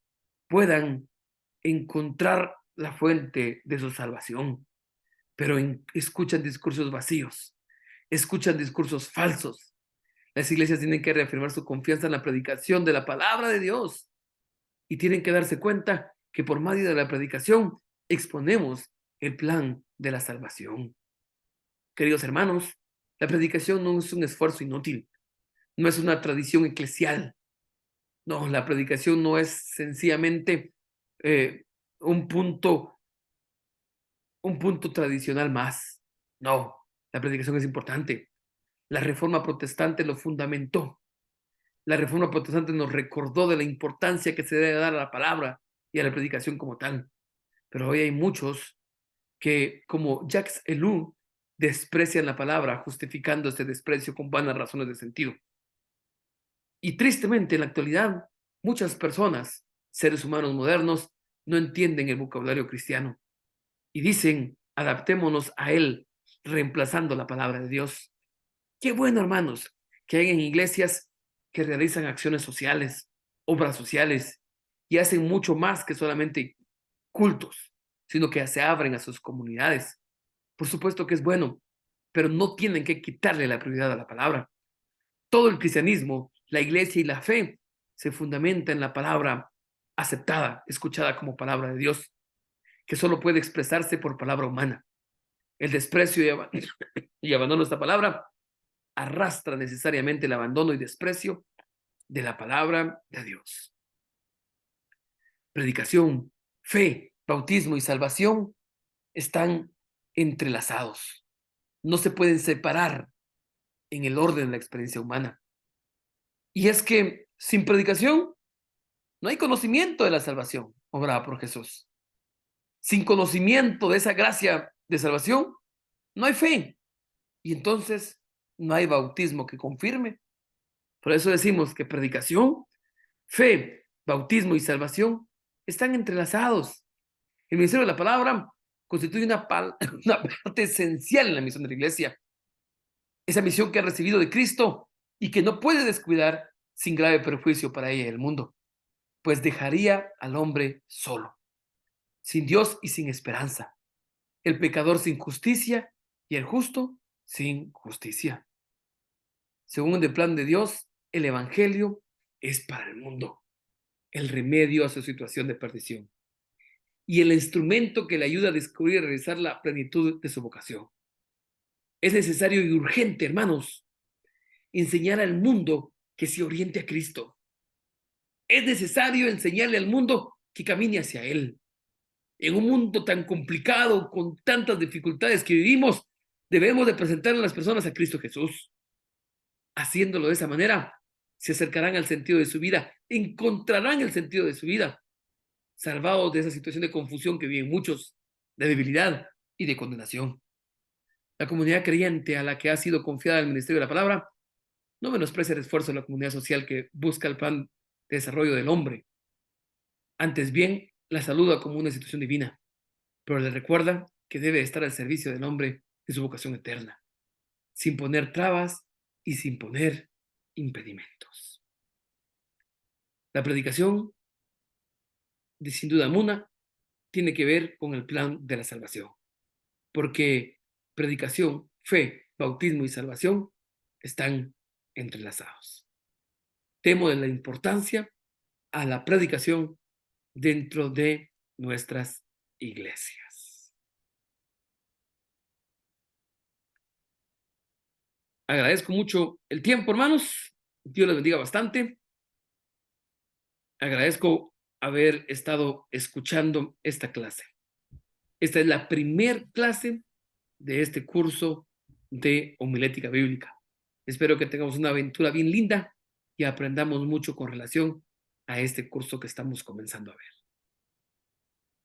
puedan encontrar la fuente de su salvación. Pero escuchan discursos vacíos, escuchan discursos falsos. Las iglesias tienen que reafirmar su confianza en la predicación de la palabra de Dios y tienen que darse cuenta que por medio de la predicación exponemos el plan de la salvación. Queridos hermanos, la predicación no es un esfuerzo inútil, no es una tradición eclesial. No, la predicación no es sencillamente eh, un punto, un punto tradicional más. No, la predicación es importante. La Reforma Protestante lo fundamentó. La Reforma Protestante nos recordó de la importancia que se debe dar a la palabra y a la predicación como tal. Pero hoy hay muchos que, como Jacques Ellul, desprecian la palabra, justificando este desprecio con vanas razones de sentido. Y tristemente, en la actualidad, muchas personas, seres humanos modernos, no entienden el vocabulario cristiano y dicen, adaptémonos a él, reemplazando la palabra de Dios. Qué bueno, hermanos, que hay en iglesias que realizan acciones sociales, obras sociales, y hacen mucho más que solamente cultos, sino que se abren a sus comunidades. Por supuesto que es bueno, pero no tienen que quitarle la prioridad a la palabra. Todo el cristianismo, la iglesia y la fe se fundamenta en la palabra aceptada, escuchada como palabra de Dios, que solo puede expresarse por palabra humana. El desprecio y abandono de esta palabra arrastra necesariamente el abandono y desprecio de la palabra de Dios. Predicación, fe, bautismo y salvación están entrelazados. No se pueden separar en el orden de la experiencia humana. Y es que sin predicación no hay conocimiento de la salvación obrada por Jesús. Sin conocimiento de esa gracia de salvación, no hay fe. Y entonces no hay bautismo que confirme. Por eso decimos que predicación, fe, bautismo y salvación están entrelazados. El ministerio de la palabra constituye una parte esencial en la misión de la iglesia. Esa misión que ha recibido de Cristo y que no puede descuidar sin grave perjuicio para ella y el mundo, pues dejaría al hombre solo, sin Dios y sin esperanza, el pecador sin justicia y el justo sin justicia. Según el plan de Dios, el evangelio es para el mundo, el remedio a su situación de perdición y el instrumento que le ayuda a descubrir y realizar la plenitud de su vocación. Es necesario y urgente, hermanos, enseñar al mundo que se oriente a Cristo. Es necesario enseñarle al mundo que camine hacia Él. En un mundo tan complicado, con tantas dificultades que vivimos, debemos de presentar a las personas a Cristo Jesús. Haciéndolo de esa manera, se acercarán al sentido de su vida, encontrarán el sentido de su vida, salvados de esa situación de confusión que viven muchos, de debilidad y de condenación. La comunidad creyente a la que ha sido confiada el ministerio de la palabra no menosprecia el esfuerzo de la comunidad social que busca el plan de desarrollo del hombre. Antes bien, la saluda como una institución divina, pero le recuerda que debe estar al servicio del hombre de su vocación eterna, sin poner trabas y sin poner impedimentos. La predicación, sin duda alguna, tiene que ver con el plan de la salvación, porque predicación, fe, bautismo y salvación están entrelazados. Temo de la importancia a la predicación dentro de nuestras iglesias. Agradezco mucho el tiempo, hermanos. Dios les bendiga bastante. Agradezco haber estado escuchando esta clase. Esta es la primer clase de este curso de homilética bíblica. Espero que tengamos una aventura bien linda y aprendamos mucho con relación a este curso que estamos comenzando a ver.